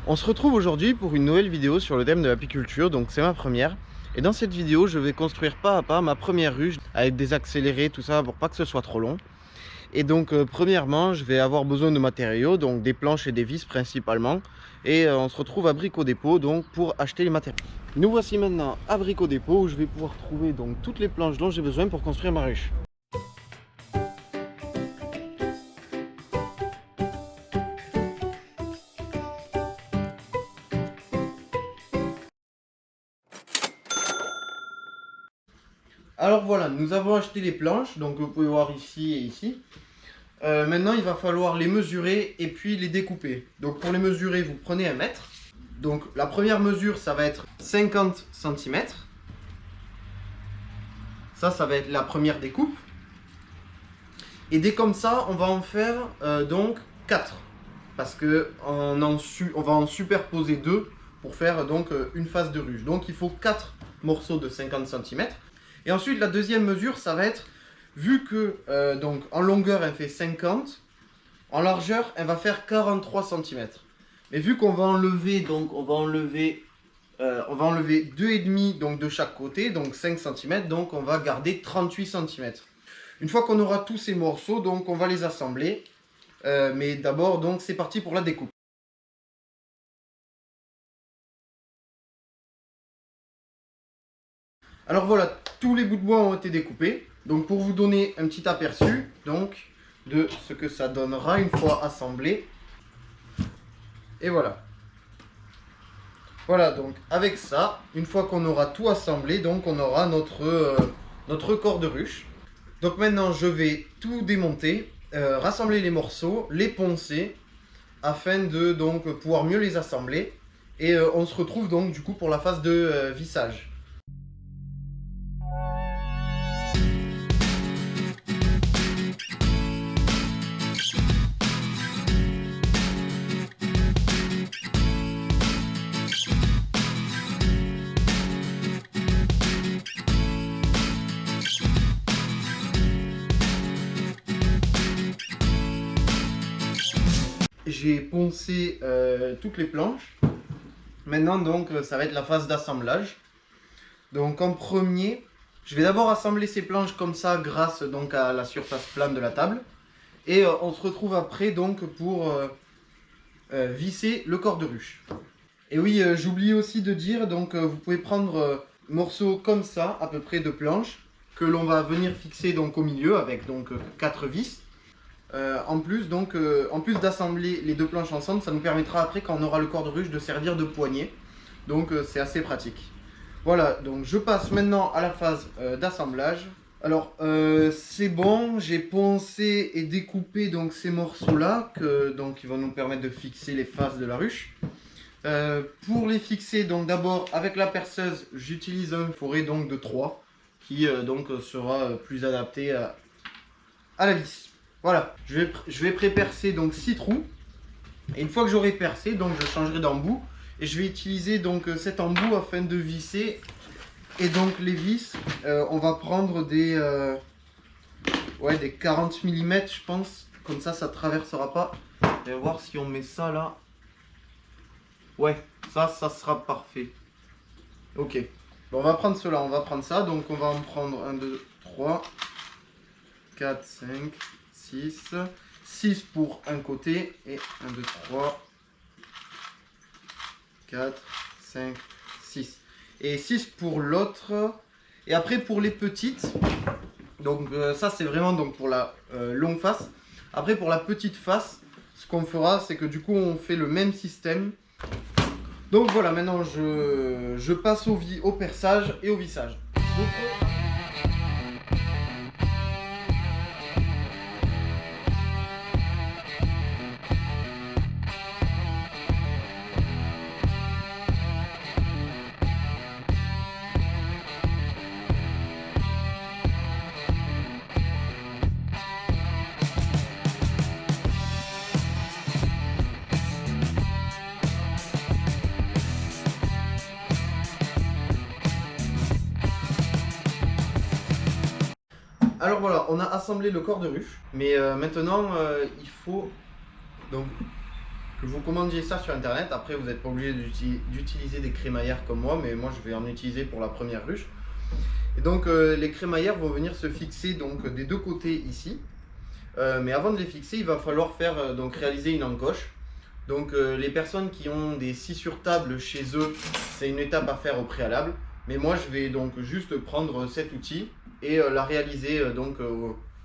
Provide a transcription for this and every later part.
On se retrouve aujourd'hui pour une nouvelle vidéo sur le thème de l'apiculture, donc c'est ma première. Et dans cette vidéo, je vais construire pas à pas ma première ruche avec des accélérés, tout ça pour pas que ce soit trop long. Et donc premièrement, je vais avoir besoin de matériaux, donc des planches et des vis principalement. Et on se retrouve à Brico Dépôt donc pour acheter les matériaux. Nous voici maintenant à Brico Dépôt où je vais pouvoir trouver donc toutes les planches dont j'ai besoin pour construire ma ruche. Alors voilà, nous avons acheté les planches, donc vous pouvez voir ici et ici. Maintenant, il va falloir les mesurer et puis les découper. Donc pour les mesurer, vous prenez 1 mètre. Donc la première mesure, ça va être 50 cm. Ça va être la première découpe. Et dès comme ça, on va en faire donc 4. Parce que on va en superposer 2 pour faire donc une face de ruche. Donc il faut 4 morceaux de 50 cm. Et ensuite, la deuxième mesure, ça va être, vu que donc en longueur, elle fait 50, en largeur, elle va faire 43 cm. Mais vu qu'on va enlever, donc on va enlever 2,5 donc de chaque côté, donc 5 cm, donc on va garder 38 cm. Une fois qu'on aura tous ces morceaux, donc on va les assembler. Mais d'abord, donc c'est parti pour la découpe. Alors voilà, tous les bouts de bois ont été découpés. Donc pour vous donner un petit aperçu donc, de ce que ça donnera une fois assemblé. Et voilà. Voilà, donc avec ça, une fois qu'on aura tout assemblé, donc on aura notre corps de ruche. Donc maintenant, je vais tout démonter, rassembler les morceaux, les poncer, afin de donc pouvoir mieux les assembler. Et on se retrouve donc du coup pour la phase de vissage. J'ai poncé toutes les planches. Maintenant donc ça va être la phase d'assemblage. Donc en premier, je vais d'abord assembler ces planches comme ça grâce donc à la surface plane de la table. Et on se retrouve après donc pour visser le corps de ruche. Et oui, j'oublie aussi de dire, donc vous pouvez prendre morceaux comme ça, à peu près de planches, que l'on va venir fixer donc au milieu avec donc 4 vis. En plus d'assembler les deux planches ensemble, ça nous permettra après quand on aura le corps de ruche de servir de poignée. Donc c'est assez pratique. Voilà, donc je passe maintenant à la phase d'assemblage. Alors c'est bon, j'ai poncé et découpé donc ces morceaux là qui vont nous permettre de fixer les faces de la ruche. Pour les fixer, donc d'abord avec la perceuse, j'utilise un forêt donc de 3 qui donc sera plus adapté à la vis. Voilà, je vais pré-percer donc 6 trous. Et une fois que j'aurai percé, donc je changerai d'embout. Et je vais utiliser donc cet embout afin de visser. Et donc les vis, on va prendre des 40 mm je pense. Comme ça ne traversera pas. Et on va voir si on met ça là. Ouais, ça sera parfait. Ok. Bon, on va prendre cela, on va prendre ça. Donc on va en prendre 1, 2, 3, 4, 5, 6. 6 pour un côté. Et 1, 2, 3, 4, 5, 6. Et 6 pour l'autre. Et après pour les petites. Donc ça c'est vraiment donc pour la longue face. Après pour la petite face, ce qu'on fera c'est que du coup on fait le même système. Donc voilà, maintenant je passe au perçage et au vissage. Alors voilà, on a assemblé le corps de ruche, mais maintenant il faut donc que vous commandiez ça sur internet. Après, vous n'êtes pas obligé d'utiliser des crémaillères comme moi, mais moi je vais en utiliser pour la première ruche. Et donc les crémaillères vont venir se fixer donc des deux côtés ici. Mais avant de les fixer, il va falloir faire donc réaliser une encoche. Donc les personnes qui ont des scies sur table chez eux, c'est une étape à faire au préalable. Mais moi je vais donc juste prendre cet outil et la réaliser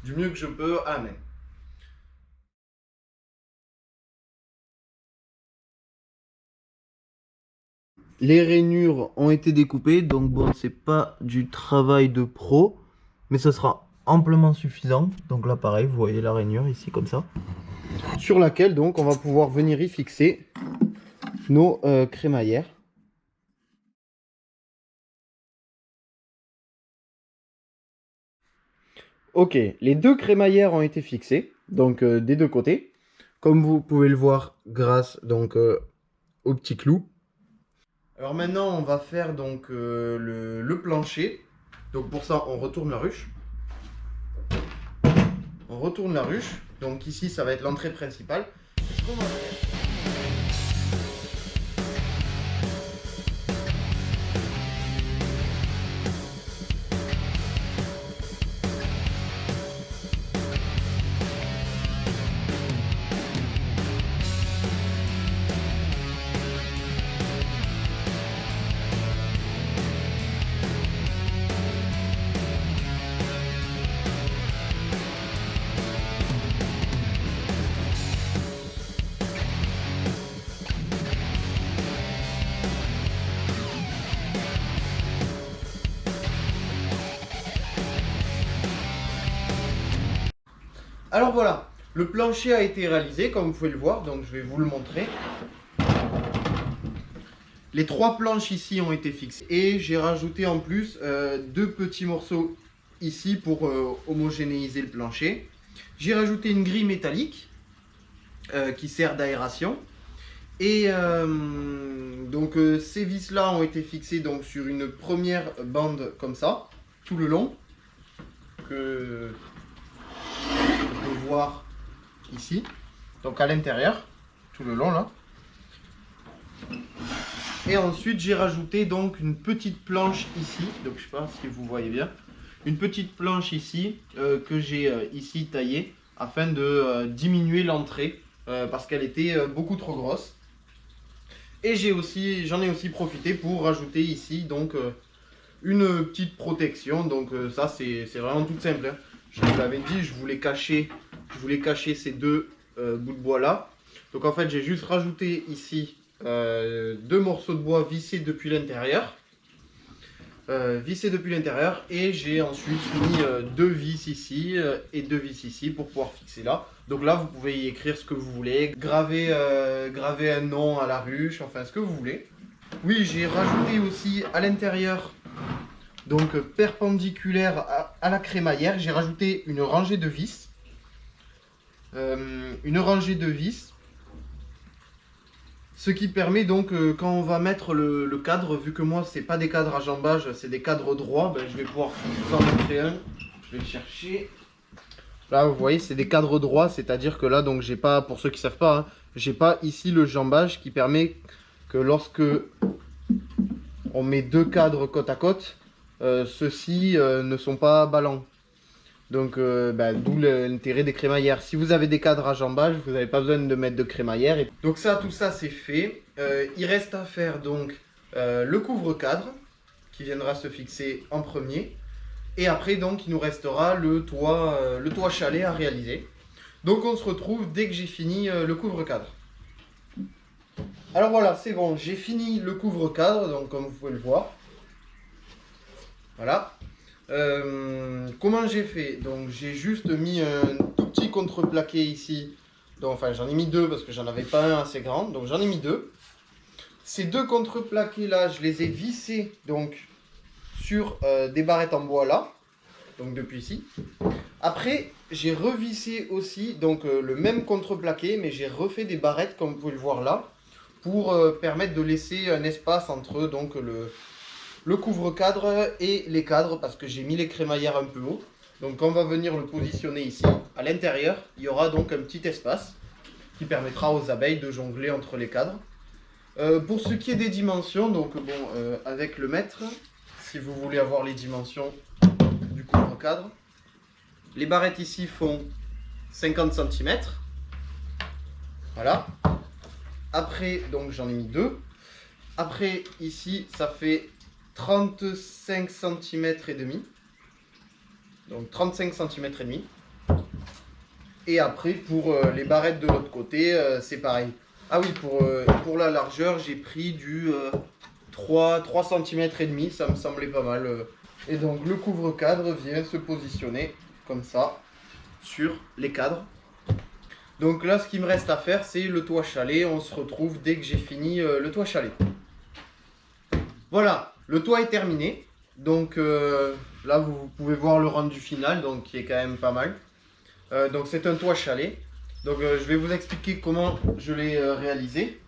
du mieux que je peux à la main. Les rainures ont été découpées, donc bon, c'est pas du travail de pro, mais ça sera amplement suffisant. Donc là pareil, vous voyez la rainure ici comme ça, sur laquelle donc on va pouvoir venir y fixer nos crémaillères. Ok, les deux crémaillères ont été fixées, donc des deux côtés, comme vous pouvez le voir grâce donc au petit clou. Alors maintenant on va faire donc le plancher. Donc pour ça on retourne la ruche. On retourne la ruche. Donc ici ça va être l'entrée principale. Ce qu'on va faire, alors voilà, le plancher a été réalisé comme vous pouvez le voir, donc je vais vous le montrer. Les trois planches ici ont été fixées et j'ai rajouté en plus deux petits morceaux ici pour homogénéiser le plancher. J'ai rajouté une grille métallique qui sert d'aération. Et donc ces vis là ont été fixées donc sur une première bande comme ça, tout le long, que on peut voir ici, donc à l'intérieur, tout le long là. Et ensuite j'ai rajouté donc une petite planche ici, donc je sais pas si vous voyez bien, une petite planche ici que j'ai ici taillée afin de diminuer l'entrée parce qu'elle était beaucoup trop grosse. Et j'en ai aussi profité pour rajouter ici donc une petite protection. Donc ça c'est vraiment tout simple, hein. Je vous l'avais dit, je voulais cacher ces deux bouts de bois là. Donc en fait j'ai juste rajouté ici deux morceaux de bois vissés depuis l'intérieur. Et j'ai ensuite mis deux vis ici et deux vis ici pour pouvoir fixer là. Donc là vous pouvez y écrire ce que vous voulez, graver un nom à la ruche, enfin ce que vous voulez. Oui, j'ai rajouté aussi à l'intérieur, donc perpendiculaire à la crémaillère, j'ai rajouté une rangée de vis. Ce qui permet donc, quand on va mettre le cadre, vu que moi c'est pas des cadres à jambage, c'est des cadres droits, ben, je vais pouvoir vous en montrer un. Je vais le chercher. Là vous voyez c'est des cadres droits, c'est-à-dire que là donc j'ai pas, pour ceux qui savent pas, hein, j'ai pas ici le jambage qui permet que lorsque on met deux cadres côte à côte, ceux-ci ne sont pas ballants. Donc d'où l'intérêt des crémaillères. Si vous avez des cadres à jambage, vous n'avez pas besoin de mettre de crémaillère. Donc tout ça c'est fait. Il reste à faire donc le couvre-cadre qui viendra se fixer en premier. Et après donc il nous restera le toit chalet à réaliser. Donc on se retrouve dès que j'ai fini le couvre-cadre. Alors voilà, c'est bon, j'ai fini le couvre-cadre, donc comme vous pouvez le voir. Voilà. Comment j'ai fait? Donc j'ai juste mis un tout petit contreplaqué ici. Donc, enfin j'en ai mis deux parce que j'en avais pas un assez grand, donc j'en ai mis deux. Ces deux contreplaqués là, je les ai vissés donc sur des barrettes en bois là, donc depuis ici. Après j'ai revissé aussi donc le même contreplaqué, mais j'ai refait des barrettes comme vous pouvez le voir là, pour permettre de laisser un espace entre donc le couvre-cadre et les cadres, parce que j'ai mis les crémaillères un peu haut. Donc quand on va venir le positionner ici, à l'intérieur, il y aura donc un petit espace. qui permettra aux abeilles de jongler entre les cadres. Pour ce qui est des dimensions, donc bon, avec le mètre, si vous voulez avoir les dimensions du couvre-cadre, les barrettes ici font 50 cm. Voilà. Après, donc j'en ai mis 2. Après, ici, ça fait 35 cm et demi. Donc 35 cm et demi. Et après, pour les barrettes de l'autre côté, c'est pareil. Ah oui, pour la largeur, j'ai pris du 3 cm et demi, ça me semblait pas mal. Et donc le couvre-cadre vient se positionner comme ça sur les cadres. Donc là, ce qu'il me reste à faire, c'est le toit chalet. On se retrouve dès que j'ai fini le toit chalet. Voilà, le toit est terminé. Donc là, vous pouvez voir le rendu final, donc qui est quand même pas mal. Donc c'est un toit chalet. Donc je vais vous expliquer comment je l'ai réalisé.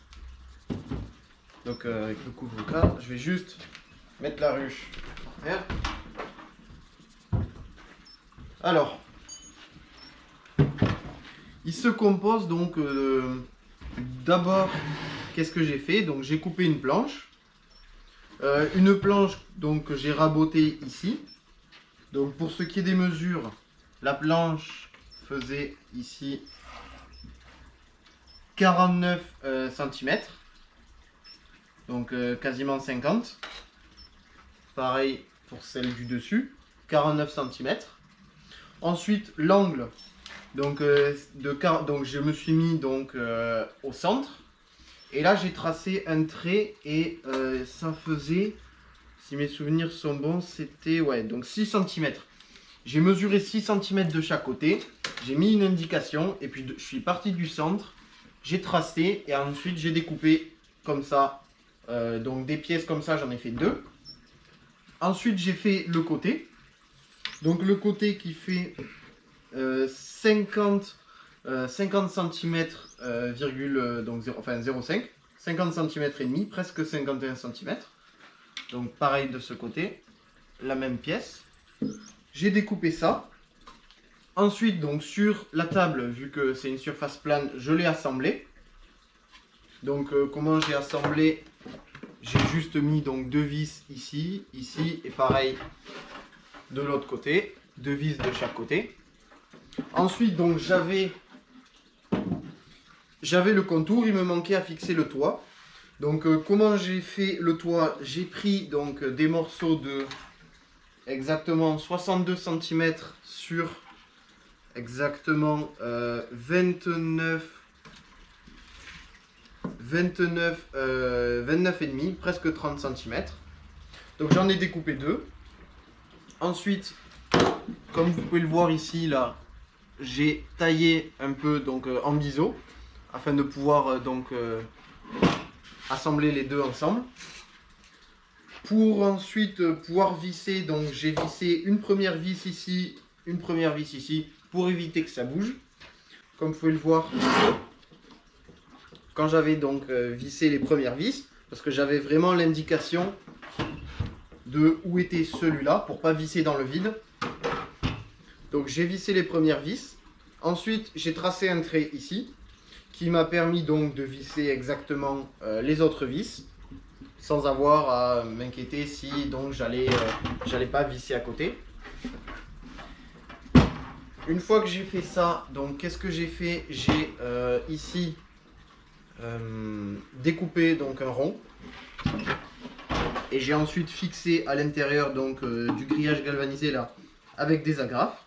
Donc avec le couvre-cadre, je vais juste mettre la ruche. Alors, il se compose donc d'abord, qu'est-ce que j'ai fait? Donc j'ai coupé une planche. Donc que j'ai rabotée ici. Donc pour ce qui est des mesures, la planche faisait ici 49 cm. Donc quasiment 50. Pareil pour celle du dessus, 49 cm. Ensuite l'angle. Donc, donc je me suis mis donc au centre. Et là j'ai tracé un trait et ça faisait, si mes souvenirs sont bons, c'était ouais, donc 6 cm. J'ai mesuré 6 cm de chaque côté. J'ai mis une indication et puis je suis parti du centre. J'ai tracé et ensuite j'ai découpé comme ça. Donc des pièces comme ça, j'en ai fait 2. Ensuite j'ai fait le côté. Donc le côté qui fait 50 cm, donc 0,5, 50 cm et demi, presque 51 cm. Donc pareil de ce côté, la même pièce. J'ai découpé ça. Ensuite, donc sur la table, vu que c'est une surface plane, je l'ai assemblé. Donc comment j'ai assemblé? J'ai juste mis donc 2 vis ici, ici et pareil de l'autre côté, 2 vis de chaque côté. Ensuite, donc j'avais le contour, il me manquait à fixer le toit. Donc comment j'ai fait le toit? J'ai pris donc des morceaux de exactement 62 cm sur exactement 29 et demi, presque 30 cm. Donc j'en ai découpé 2. Ensuite, comme vous pouvez le voir ici, là, j'ai taillé un peu donc en biseau afin de pouvoir assembler les deux ensemble. Pour ensuite pouvoir visser, donc j'ai vissé une première vis ici, une première vis ici pour éviter que ça bouge. Comme vous pouvez le voir, quand j'avais donc vissé les premières vis, parce que j'avais vraiment l'indication de où était celui-là pour pas visser dans le vide. Donc j'ai vissé les premières vis. Ensuite j'ai tracé un trait ici qui m'a permis donc de visser exactement les autres vis sans avoir à m'inquiéter si donc j'allais pas visser à côté. Une fois que j'ai fait ça, donc qu'est-ce que j'ai fait? J'ai ici découpé donc un rond et j'ai ensuite fixé à l'intérieur donc du grillage galvanisé là avec des agrafes.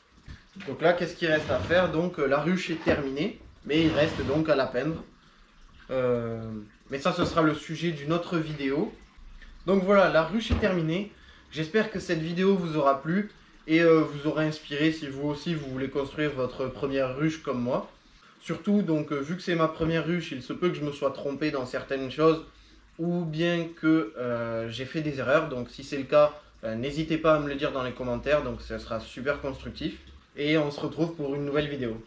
Donc là, qu'est-ce qu'il reste à faire? Donc la ruche est terminée, mais il reste donc à la peindre. Mais ça, ce sera le sujet d'une autre vidéo. Donc voilà, la ruche est terminée. J'espère que cette vidéo vous aura plu et vous aura inspiré si vous aussi vous voulez construire votre première ruche comme moi. Surtout, donc vu que c'est ma première ruche, il se peut que je me sois trompé dans certaines choses ou bien que j'ai fait des erreurs. Donc si c'est le cas, n'hésitez pas à me le dire dans les commentaires, donc ça sera super constructif. Et on se retrouve pour une nouvelle vidéo.